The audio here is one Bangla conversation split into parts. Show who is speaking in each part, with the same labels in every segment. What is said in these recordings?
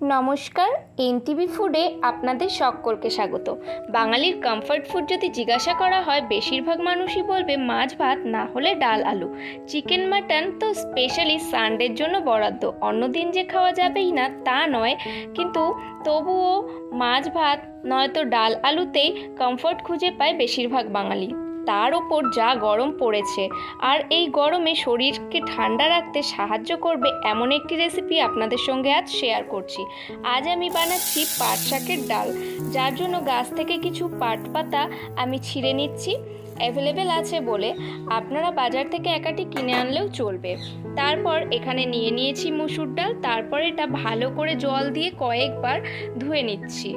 Speaker 1: নমস্কার, এনটিভি ফুডে আপনাদের সকলকে স্বাগত। বাঙালির কমফর্ট ফুড যদি জিজ্ঞাসা করা হয়, বেশিরভাগ মানুষই বলবে মাছ ভাত, না হলে ডাল আলু। চিকেন মাটন তো স্পেশালি সানডের জন্য বরাদ্দ, অন্যদিন যে খাওয়া যাবেই না তা নয়, কিন্তু তবুও মাছ ভাত নয়তো ডাল আলুতেই কমফর্ট খুঁজে পায় বেশিরভাগ বাঙালি। তার ওপর যা গরম পড়েছে, আর এই গরমে শরীরকে ঠান্ডা রাখতে সাহায্য করবে এমন একটি রেসিপি আপনাদের সঙ্গে আজ শেয়ার করছি। আজ আমি বানাচ্ছি পাট শাকের ডাল, যার জন্য গাছ থেকে কিছু পাট পাতা আমি ছিঁড়ে নিচ্ছি। অ্যাভেলেবেল আছে বলে আপনারা বাজার থেকে একাটি কিনে আনলেও চলবে। তারপর এখানে নিয়ে নিয়েছি মুসুর ডাল, তারপর এটা ভালো করে জল দিয়ে কয়েকবার ধুয়ে নিচ্ছি।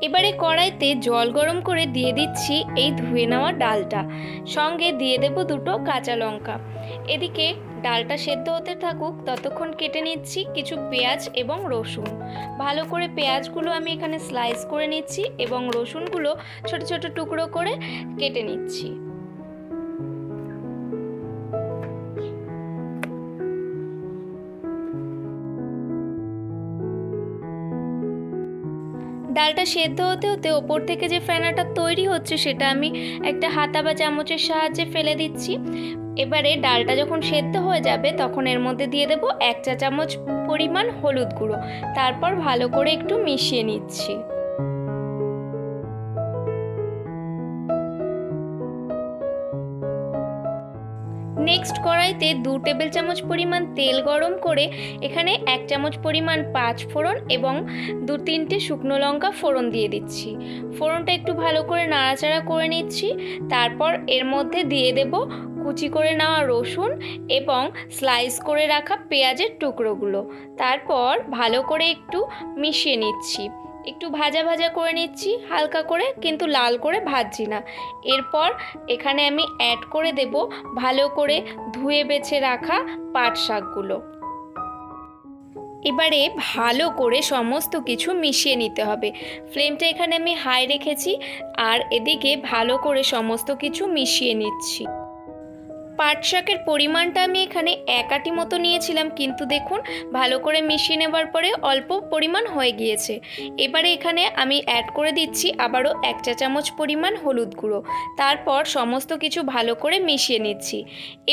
Speaker 1: এবারে কড়াইতে জল গরম করে দিয়ে দিচ্ছি এই ধুয়ে নেওয়া ডালটা, সঙ্গে দিয়ে দেব দুটো কাঁচা লঙ্কা। এদিকে ডালটা সেদ্ধ হতে থাকুক, ততক্ষণ কেটে নিচ্ছি কিছু পেঁয়াজ এবং রসুন। ভালো করে পেঁয়াজগুলো আমি এখানে স্লাইস করে নিচ্ছি এবং রসুনগুলো ছোট ছোট টুকরো করে কেটে নিচ্ছি। ডালটা সেদ্ধ হতে হতে ওপর থেকে যে ফেনাটা তৈরি হচ্ছে সেটা আমি একটা হাতা বা চামচের সাহায্যে ফেলে দিচ্ছি। এবারে ডালটা যখন সেদ্ধ হয়ে যাবে তখন এর মধ্যে দিয়ে দেব 1 চা চামচ পরিমাণ হলুদ গুঁড়ো, তারপর ভালো করে একটু মিশিয়ে নিচ্ছি। নেক্সট কড়াইতে 2 টেবিল চামচ পরিমাণ তেল গরম করে এখানে 1 চামচ পরিমাণ 5 ফোড়ন এবং 2-3টে শুকনো লঙ্কা ফোড়ন দিয়ে দিচ্ছি। ফোড়নটা একটু ভালো করে নাড়াচাড়া করে নিচ্ছি। তারপর এর মধ্যে দিয়ে দেব কুচি করে নেওয়া রসুন এবং স্লাইস করে রাখা পেঁয়াজের টুকরোগুলো। তারপর ভালো করে একটু মিশিয়ে নিচ্ছি, একটু ভাজা ভাজা করে নিচ্ছি হালকা করে, কিন্তু লাল করে ভাজছি না। এরপর এখানে আমি অ্যাড করে দেব ভালো করে ধুয়ে বেছে রাখা পাট শাকগুলো। এবারে ভালো করে সমস্ত কিছু মিশিয়ে নিতে হবে। ফ্লেমটা এখানে আমি হাই রেখেছি, আর এদিকে ভালো করে সমস্ত কিছু মিশিয়ে নিচ্ছি। পাট শাকের পরিমাণটা আমি এখানে 1 আটি মতো নিয়েছিলাম, কিন্তু দেখুন ভালো করে মিশিয়ে নেবার পরে অল্প পরিমাণ হয়ে গিয়েছে। এবারে এখানে আমি অ্যাড করে দিচ্ছি আবারও 1 চা চামচ পরিমাণ হলুদ গুঁড়ো। তারপর সমস্ত কিছু ভালো করে মিশিয়ে নিচ্ছি।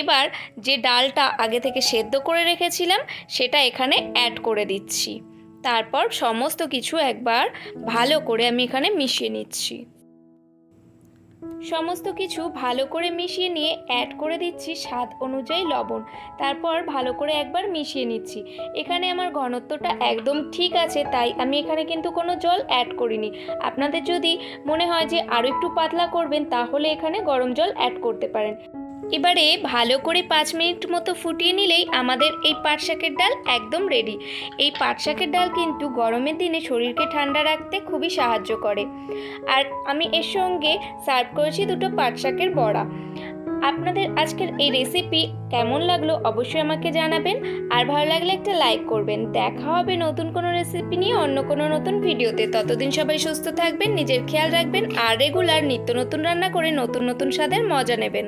Speaker 1: এবার যে ডালটা আগে থেকে সেদ্ধ করে রেখেছিলাম সেটা এখানে অ্যাড করে দিচ্ছি। তারপর সমস্ত কিছু একবার ভালো করে আমি এখানে মিশিয়ে নিচ্ছি। সমস্ত কিছু ভালো করে মিশিয়ে নিয়ে অ্যাড করে দিচ্ছি স্বাদ অনুযায়ী লবণ। তারপর ভালো করে একবার মিশিয়ে নিচ্ছি। এখানে আমার ঘনত্বটা একদম ঠিক আছে, তাই আমি এখানে কিন্তু কোনো জল অ্যাড করিনি। আপনাদের যদি মনে হয় যে আরও একটু পাতলা করবেন, তাহলে এখানে গরম জল অ্যাড করতে পারেন। এবারে ভালো করে 5 মিনিট মতো ফুটিয়ে নিলেই আমাদের এই পাট শাকের ডাল একদম রেডি। এই পাট শাকের ডাল কিন্তু গরমের দিনে শরীরকে ঠান্ডা রাখতে খুবই সাহায্য করে। আর আমি এর সঙ্গে সার্ভ করেছি দুটো পাট শাকের বড়া। আপনাদের আজকের এই রেসিপি কেমন লাগলো অবশ্যই আমাকে জানাবেন, আর ভালো লাগলে একটা লাইক করবেন। দেখা হবে নতুন কোনো রেসিপি নিয়ে অন্য কোনো নতুন ভিডিওতে। ততদিন সবাই সুস্থ থাকবেন, নিজের খেয়াল রাখবেন, আর রেগুলার নিত্য নতুন রান্না করে নতুন নতুন স্বাদের মজা নেবেন।